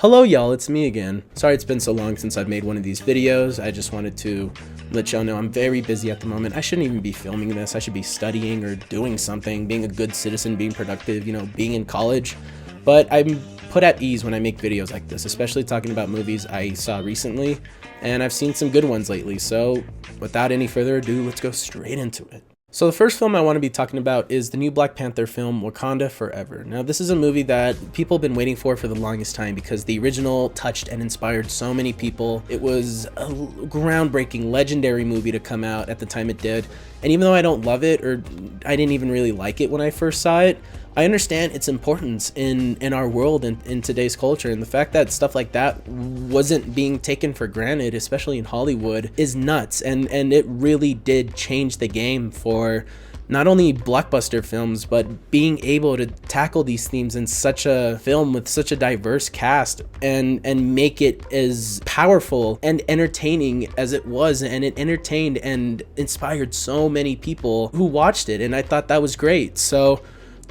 Hello y'all, it's me again. Sorry it's been so long since I've made one of these videos. I just wanted to let y'all know I'm very busy at the moment. I shouldn't even be filming this. I should be studying or doing something, being a good citizen, being productive, being in college. But I'm put at ease when I make videos like this, especially talking about movies I saw recently, and I've seen some good ones lately. So without any further ado, let's go straight into it. So the first film I want to be talking about is the new Black Panther film, Wakanda Forever. Now this is a movie that people have been waiting for the longest time because the original touched and inspired so many people. It was a groundbreaking, legendary movie to come out at the time it did. And even though I don't love it, or I didn't even really like it when I first saw it, I understand its importance in our world and in today's culture, and the fact that stuff like that wasn't being taken for granted, especially in Hollywood, is nuts. And it really did change the game for not only blockbuster films, but being able to tackle these themes in such a film with such a diverse cast and make it as powerful and entertaining as it was. And it entertained and inspired so many people who watched it, and I thought that was great. So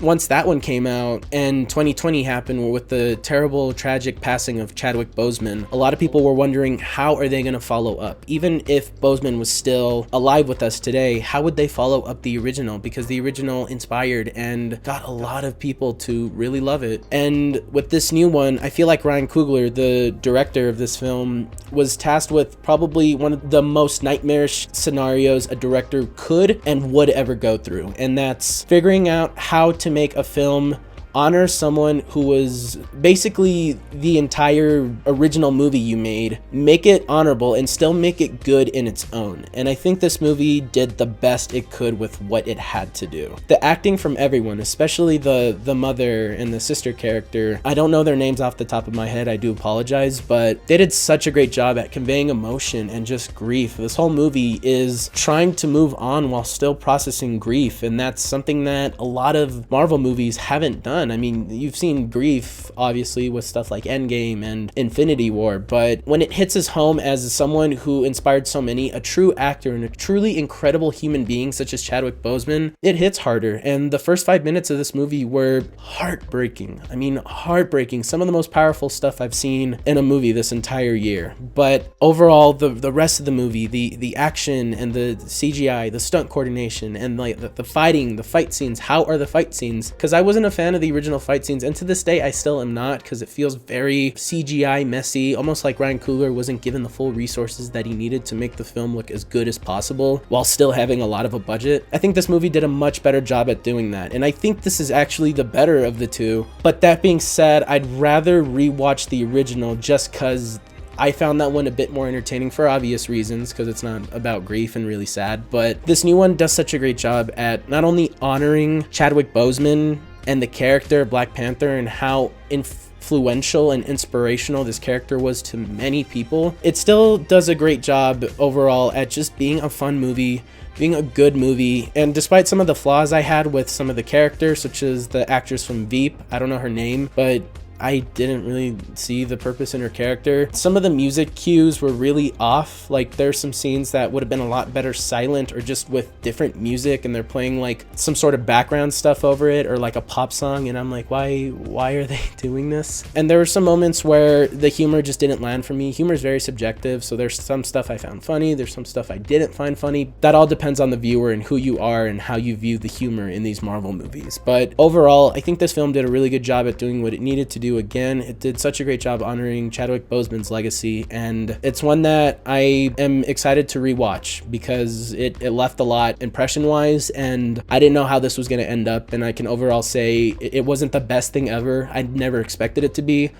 once that one came out and 2020 happened with the terrible, tragic passing of Chadwick Boseman, a lot of people were wondering, how are they going to follow up? Even if Boseman was still alive with us today, how would they follow up the original? Because the original inspired and got a lot of people to really love it. And with this new one, I feel like Ryan Coogler, the director of this film, was tasked with probably one of the most nightmarish scenarios a director could and would ever go through. And that's figuring out how to make a film honor someone who was basically the entire original movie you made, make it honorable and still make it good in its own. And I think this movie did the best it could with what it had to do. The acting from everyone, especially the mother and the sister character, I don't know their names off the top of my head, I do apologize, but they did such a great job at conveying emotion and just grief. This whole movie is trying to move on while still processing grief, and that's something that a lot of Marvel movies haven't done. I mean, you've seen grief obviously with stuff like Endgame and Infinity War, but when it hits us home as someone who inspired so many, a true actor and a truly incredible human being such as Chadwick Boseman, it hits harder. And the first 5 minutes of this movie were heartbreaking. I mean, heartbreaking. Some of the most powerful stuff I've seen in a movie this entire year. But overall, the rest of the movie, the action and the CGI, the stunt coordination, and like the fighting, the fight scenes, how are the fight scenes? Because I wasn't a fan of the original fight scenes, and to this day I still am not, because it feels very CGI messy, almost like Ryan Coogler wasn't given the full resources that he needed to make the film look as good as possible while still having a lot of a budget. I think this movie did a much better job at doing that, and I think this is actually the better of the two. But that being said, I'd rather rewatch the original just because I found that one a bit more entertaining for obvious reasons, because it's not about grief and really sad. But this new one does such a great job at not only honoring Chadwick Boseman and the character of Black Panther and how influential and inspirational this character was to many people, it still does a great job overall at just being a fun movie, being a good movie. And despite some of the flaws I had with some of the characters, such as the actress from Veep, I don't know her name, but I didn't really see the purpose in her character. Some of the music cues were really off. Like, there's some scenes that would have been a lot better silent or just with different music, and they're playing like some sort of background stuff over it, or like a pop song, and I'm like, why are they doing this? And there were some moments where the humor just didn't land for me. Humor is very subjective, so there's some stuff I found funny, there's some stuff I didn't find funny. That all depends on the viewer and who you are and how you view the humor in these Marvel movies. But overall, I think this film did a really good job at doing what it needed to do. Again, it did such a great job honoring Chadwick Boseman's legacy, and it's one that I am excited to rewatch because it left a lot impression-wise, and I didn't know how this was going to end up, and I can overall say it wasn't the best thing ever. I never expected it to be,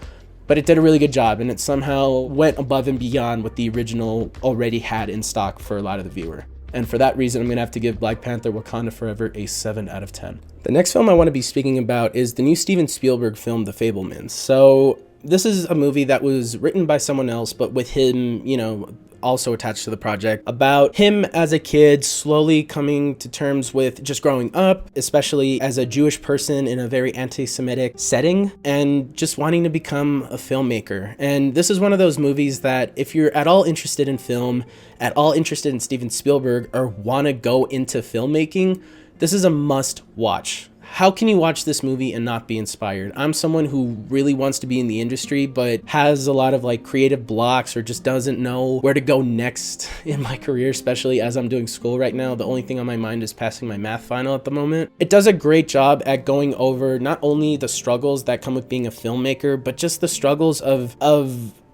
but it did a really good job, and it somehow went above and beyond what the original already had in stock for a lot of the viewer. And for that reason, I'm going to have to give Black Panther Wakanda Forever a 7 out of 10. The next film I want to be speaking about is the new Steven Spielberg film, The Fabelmans. So this is a movie that was written by someone else, but with him, also attached to the project, about him as a kid slowly coming to terms with just growing up, especially as a Jewish person in a very anti-Semitic setting, and just wanting to become a filmmaker. And this is one of those movies that if you're at all interested in film, at all interested in Steven Spielberg, or want to go into filmmaking, this is a must watch. how can you watch this movie and not be inspired? I'm someone who really wants to be in the industry, but has a lot of like creative blocks or just doesn't know where to go next in my career, especially as I'm doing school right now. The only thing on my mind is passing my math final at the moment. It does a great job at going over not only the struggles that come with being a filmmaker, but just the struggles of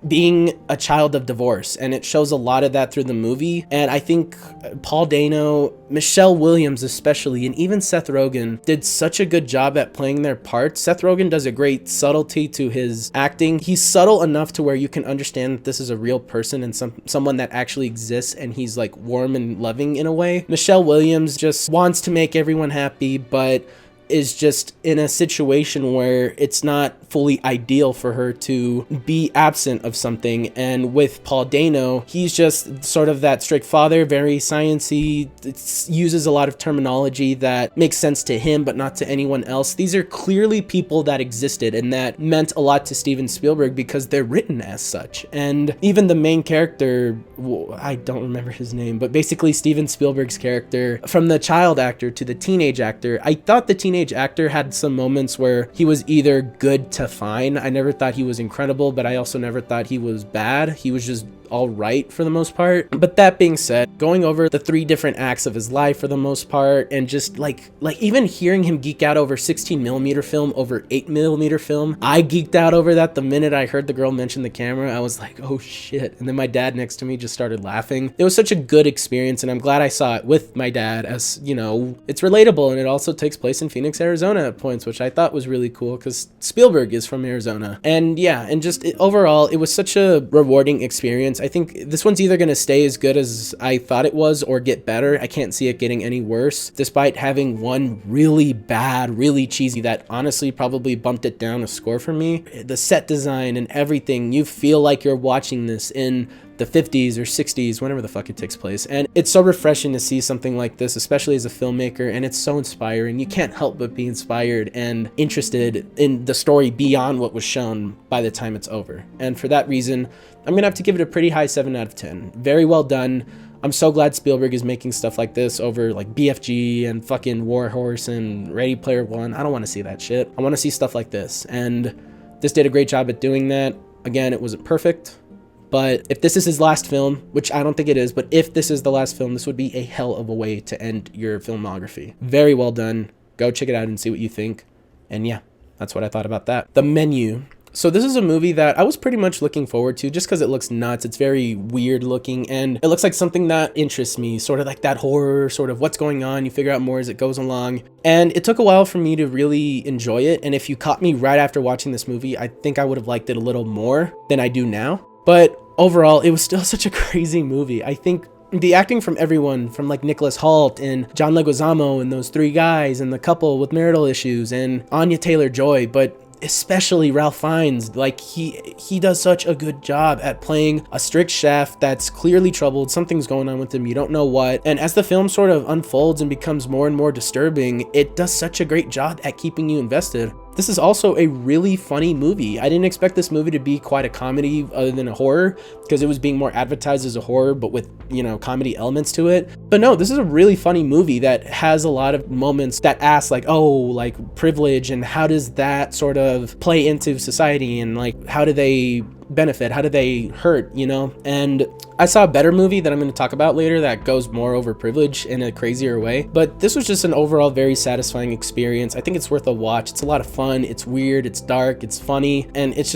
being a child of divorce, and it shows a lot of that through the movie. And I think Paul Dano, Michelle Williams especially, and even Seth Rogen did such a good job at playing their parts. Seth Rogen does a great subtlety to his acting. He's subtle enough to where you can understand that this is a real person and someone that actually exists, and he's like warm and loving in a way. Michelle Williams just wants to make everyone happy, but is just in a situation where it's not fully ideal for her to be absent of something. And with Paul Dano, he's just sort of that strict father, very sciencey, uses a lot of terminology that makes sense to him but not to anyone else. These are clearly people that existed and that meant a lot to Steven Spielberg because they're written as such. And even the main character, I don't remember his name, but basically Steven Spielberg's character, from the child actor to the teenage actor, I thought the teenage actor had some moments where he was either good to fine. I never thought he was incredible, but I also never thought he was bad. He was just all right for the most part. But that being said, going over the 3 different acts of his life for the most part, and just like even hearing him geek out over 16mm film over 8mm film, I geeked out over that the minute I heard the girl mention the camera. I was like, oh shit. And then my dad next to me just started laughing. It was such a good experience, and I'm glad I saw it with my dad, as you know, it's relatable, and it also takes place in Phoenix, Arizona at points, which I thought was really cool because Spielberg is from Arizona. And yeah, and just overall, it was such a rewarding experience. I think this one's either going to stay as good as I thought it was or get better. I can't see it getting any worse, despite having one really bad, really cheesy that honestly probably bumped it down a score for me. The set design and everything, you feel like you're watching this in the 50s or 60s, whenever the fuck it takes place. And it's so refreshing to see something like this, especially as a filmmaker, and it's so inspiring. You can't help but be inspired and interested in the story beyond what was shown by the time it's over. And for that reason, I'm gonna have to give it a pretty high 7 out of 10. Very well done. I'm so glad Spielberg is making stuff like this over like BFG and fucking Warhorse and Ready Player One. I don't want to see that shit. I want to see stuff like this, and this did a great job at doing that. Again, it wasn't perfect, but if this is his last film, which I don't think it is, but if this is the last film, this would be a hell of a way to end your filmography. Very well done. Go check it out and see what you think. And yeah, that's what I thought about that. The Menu. So this is a movie that I was pretty much looking forward to just because it looks nuts. It's very weird looking, and it looks like something that interests me, sort of like that horror, sort of what's going on. You figure out more as it goes along. And it took a while for me to really enjoy it. And if you caught me right after watching this movie, I think I would have liked it a little more than I do now. But overall, it was still such a crazy movie. I think the acting from everyone, from like Nicholas Hoult and John Leguizamo and those 3 guys and the couple with marital issues and Anya Taylor-Joy, but especially Ralph Fiennes, like he does such a good job at playing a strict chef that's clearly troubled. Something's going on with him, you don't know what. And as the film sort of unfolds and becomes more and more disturbing, it does such a great job at keeping you invested. This is also a really funny movie. I didn't expect this movie to be quite a comedy other than a horror, because it was being more advertised as a horror, but with, you know, comedy elements to it. But no, this is a really funny movie that has a lot of moments that ask like, oh, like privilege, and how does that sort of play into society, and like, how do they benefit, how do they hurt, you know? And I saw a better movie that I'm going to talk about later that goes more over privilege in a crazier way, but this was just an overall very satisfying experience. I think it's worth a watch. It's a lot of fun, it's weird, it's dark, it's funny, and it's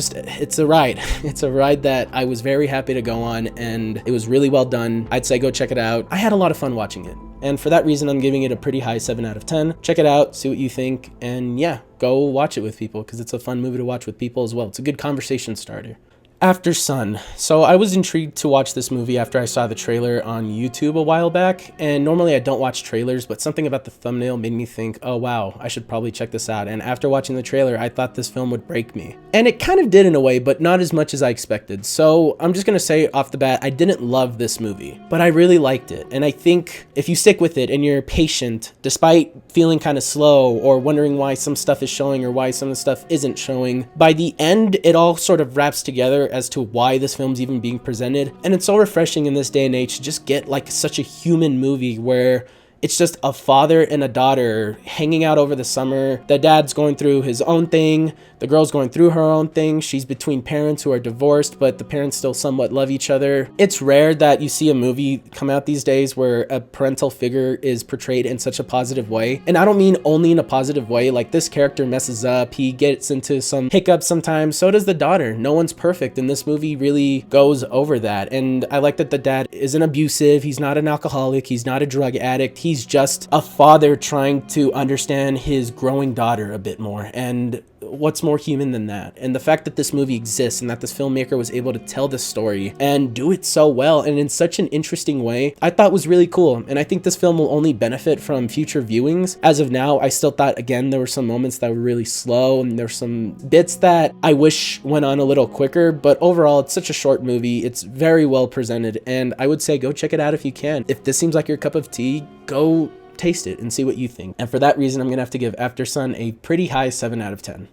a ride. It's a ride that I was very happy to go on, and it was really well done. I'd say go check it out. I had a lot of fun watching it, and for that reason I'm giving it a pretty high 7 out of 10. Check it out, see what you think, and yeah, go watch it with people, because it's a fun movie to watch with people as well. It's a good conversation starter. Aftersun. So I was intrigued to watch this movie after I saw the trailer on YouTube a while back, and normally I don't watch trailers, but something about the thumbnail made me think, oh wow, I should probably check this out. And after watching the trailer, I thought this film would break me. And it kind of did in a way, but not as much as I expected. So I'm just gonna say off the bat, I didn't love this movie, but I really liked it. And I think if you stick with it and you're patient, despite feeling kind of slow or wondering why some stuff is showing or why some of the stuff isn't showing, by the end, it all sort of wraps together as to why this film's even being presented. And it's so refreshing in this day and age to just get like such a human movie where It's just a father and a daughter hanging out over the summer. The dad's going through his own thing. The girl's going through her own thing. She's between parents who are divorced, but the parents still somewhat love each other. It's rare that you see a movie come out these days where a parental figure is portrayed in such a positive way. And I don't mean only in a positive way. Like, this character messes up. He gets into some hiccups sometimes. So does the daughter. No one's perfect. And this movie really goes over that. And I like that the dad isn't abusive. He's not an alcoholic. He's not a drug addict. He's just a father trying to understand his growing daughter a bit more. And what's more human than that? And the fact that this movie exists and that this filmmaker was able to tell this story and do it so well and in such an interesting way, I thought was really cool. And I think this film will only benefit from future viewings. As of now, I still thought, again, there were some moments that were really slow and there's some bits that I wish went on a little quicker, but overall, it's such a short movie. It's very well presented, and I would say go check it out if you can. If this seems like your cup of tea, go taste it and see what you think. And for that reason, I'm gonna have to give Aftersun a pretty high 7 out of 10.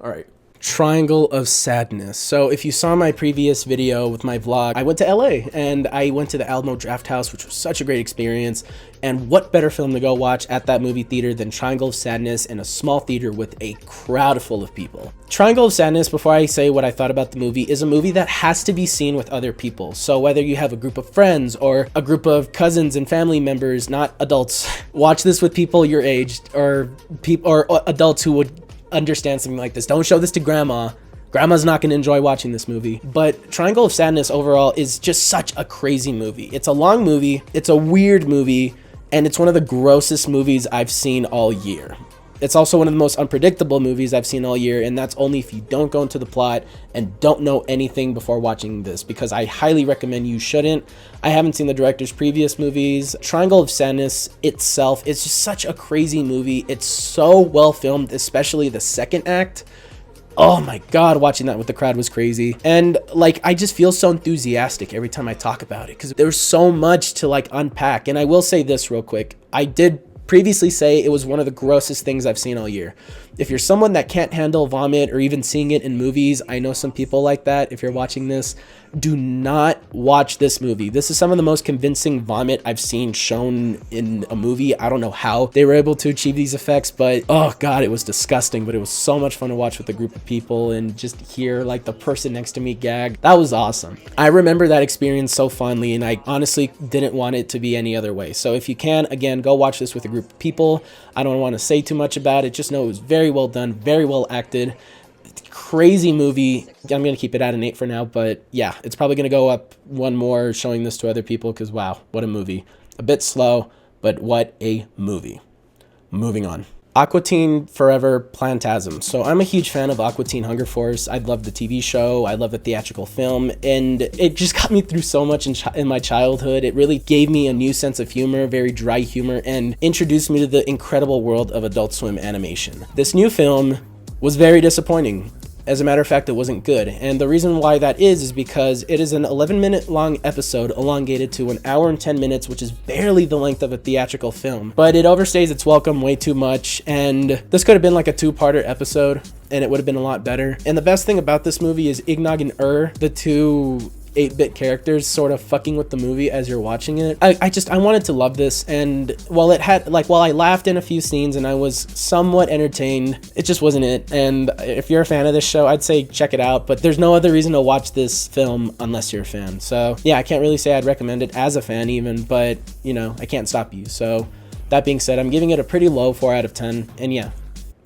All right. Triangle of Sadness. So if you saw my previous video with my vlog, I went to LA and I went to the Alamo Drafthouse, which was such a great experience. And what better film to go watch at that movie theater than Triangle of Sadness in a small theater with a crowd full of people. Triangle of Sadness, before I say what I thought about the movie, is a movie that has to be seen with other people. So whether you have a group of friends or a group of cousins and family members, not adults, watch this with people your age or people or adults who would understand something like this. Don't show this to grandma. Grandma's not going to enjoy watching this movie. But Triangle of Sadness overall is just such a crazy movie. It's a long movie, it's a weird movie, and it's one of the grossest movies I've seen all year. It's also one of the most unpredictable movies I've seen all year, and that's only if you don't go into the plot and don't know anything before watching this, because I highly recommend you shouldn't. I haven't seen the director's previous movies. Triangle of Sadness itself is just such a crazy movie. It's so well filmed, especially the second act. Oh my God, watching that with the crowd was crazy. And like, I just feel so enthusiastic every time I talk about it because there's so much to like unpack. And I will say this real quick. I did previously say it was one of the grossest things I've seen all year. If you're someone that can't handle vomit or even seeing it in movies, I know some people like that. If you're watching this, do not watch this movie. This is some of the most convincing vomit I've seen shown in a movie. I don't know how they were able to achieve these effects, but oh God, it was disgusting. But it was so much fun to watch with a group of people and just hear like the person next to me gag. That was awesome. I remember that experience so fondly, and I honestly didn't want it to be any other way. So if you can, again, go watch this with a group of people. I don't want to say too much about it. Just know it was very well done, very well acted. Crazy movie. I'm gonna keep it at an 8 for now, but yeah, it's probably gonna go up one more showing this to other people because wow, what a movie. A bit slow, but what a movie. Moving on. Aqua Teen Forever Plantasm. So I'm a huge fan of Aqua Teen Hunger Force. I love the TV show. I love the theatrical film, and it just got me through so much in my childhood. It really gave me a new sense of humor, very dry humor, and introduced me to the incredible world of Adult Swim animation. This new film was very disappointing. As a matter of fact, it wasn't good. And the reason why that is because it is an 11-minute long episode elongated to 1 hour and 10 minutes, which is barely the length of a theatrical film. But it overstays its welcome way too much. And this could have been like a 2-parter episode, and it would have been a lot better. And the best thing about this movie is Ignog and the two 8-bit characters sort of fucking with the movie as you're watching it. I wanted to love this, and while I laughed in a few scenes and I was somewhat entertained, it just wasn't it. And if you're a fan of this show, I'd say check it out, but there's no other reason to watch this film unless you're a fan. So yeah, I can't really say I'd recommend it as a fan even, but you know, I can't stop you. So that being said, I'm giving it a pretty low 4 out of 10, and yeah,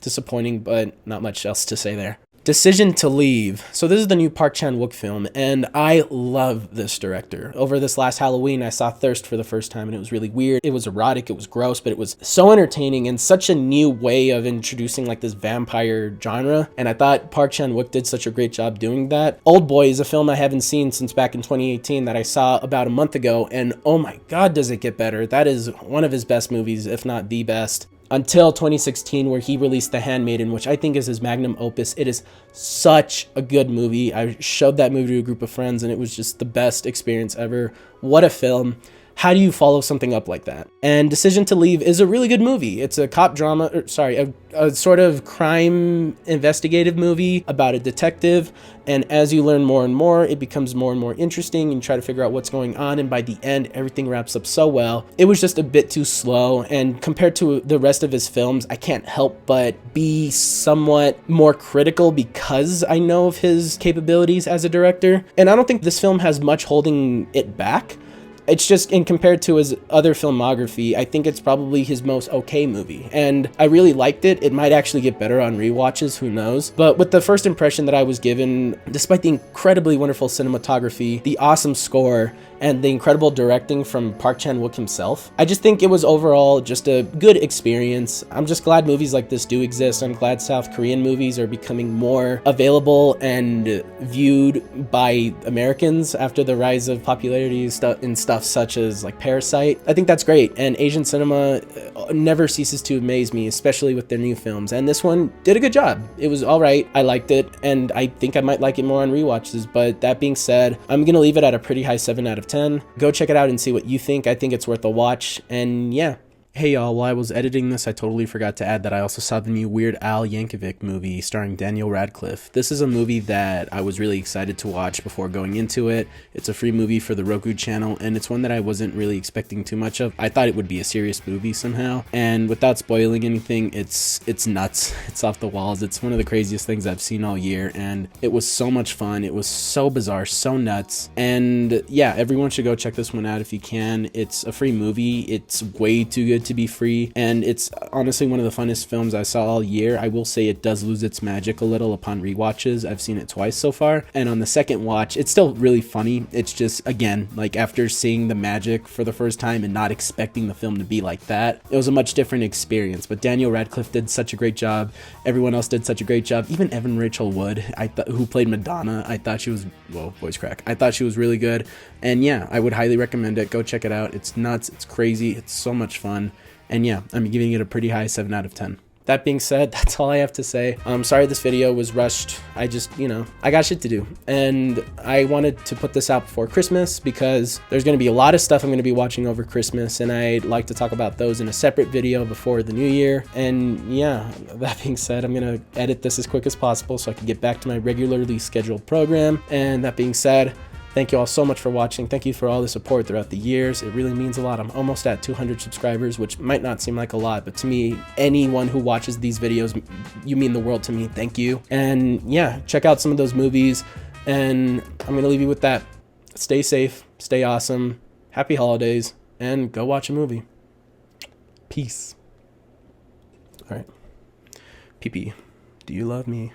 disappointing, but not much else to say there. Decision to Leave. So this is the new Park Chan-wook film, and I love this director. Over this last Halloween, I saw Thirst for the first time, and it was really weird. It was erotic, it was gross, but it was so entertaining and such a new way of introducing like this vampire genre, and I thought Park Chan-wook did such a great job doing that. Old Boy is a film I haven't seen since back in 2018 that I saw about a month ago, and oh my God, does it get better. That is one of his best movies, if not the best. Until 2016, where he released The Handmaiden, which I think is his magnum opus. It is such a good movie. I showed that movie to a group of friends, and it was just the best experience ever. What a film. how do you follow something up like that? And Decision to Leave is a really good movie. It's a cop drama, a sort of crime investigative movie about a detective. And as you learn more and more, it becomes more and more interesting, and you try to figure out what's going on. And by the end, everything wraps up so well. It was just a bit too slow. And compared to the rest of his films, I can't help but be somewhat more critical because I know of his capabilities as a director. And I don't think this film has much holding it back. It's just, in compared to his other filmography, I think it's probably his most okay movie. And I really liked it. It might actually get better on rewatches, who knows? But with the first impression that I was given, despite the incredibly wonderful cinematography, the awesome score, and the incredible directing from Park Chan-wook himself, I just think it was overall just a good experience. I'm just glad movies like this do exist. I'm glad South Korean movies are becoming more available and viewed by Americans after the rise of popularity in stuff such as like Parasite. I think that's great, and Asian cinema never ceases to amaze me, especially with their new films, and this one did a good job. It was all right. I liked it, and I think I might like it more on rewatches. But that being said, I'm gonna leave it at a pretty high 7 out of 10. Go check it out and see what you think. I think it's worth a watch, and yeah. Hey y'all, while I was editing this, I totally forgot to add that I also saw the new Weird Al Yankovic movie starring Daniel Radcliffe. This is a movie that I was really excited to watch before going into it. It's a free movie for the Roku channel, and it's one that I wasn't really expecting too much of. I thought it would be a serious movie somehow, and without spoiling anything, it's nuts. It's off the walls. It's one of the craziest things I've seen all year, and it was so much fun. It was so bizarre, so nuts, and yeah, everyone should go check this one out if you can. It's a free movie. It's way too good to be free, and it's honestly one of the funnest films I saw all year. I will say it does lose its magic a little upon rewatches. I've seen it twice so far, and on the second watch it's still really funny. It's just, again, like after seeing the magic for the first time and not expecting the film to be like that, it was a much different experience. But Daniel Radcliffe did such a great job. Everyone else did such a great job. Even Evan Rachel Wood, who played Madonna, I thought she was, whoa, voice crack, I thought she was really good. And yeah, I would highly recommend it. Go check it out. It's nuts, it's crazy, it's so much fun. And yeah, I'm giving it a pretty high 7 out of 10. That being said, that's all I have to say. I'm sorry this video was rushed. I just, I got shit to do. And I wanted to put this out before Christmas because there's going to be a lot of stuff I'm going to be watching over Christmas, and I'd like to talk about those in a separate video before the new year. And yeah, that being said, I'm going to edit this as quick as possible so I can get back to my regularly scheduled program. And that being said, thank you all so much for watching. Thank you for all the support throughout the years. It really means a lot. I'm almost at 200 subscribers, which might not seem like a lot, but to me, anyone who watches these videos, you mean the world to me. Thank you. And yeah, check out some of those movies, and I'm gonna leave you with that. Stay safe, stay awesome, happy holidays, and go watch a movie. Peace. All right. PP, do you love me?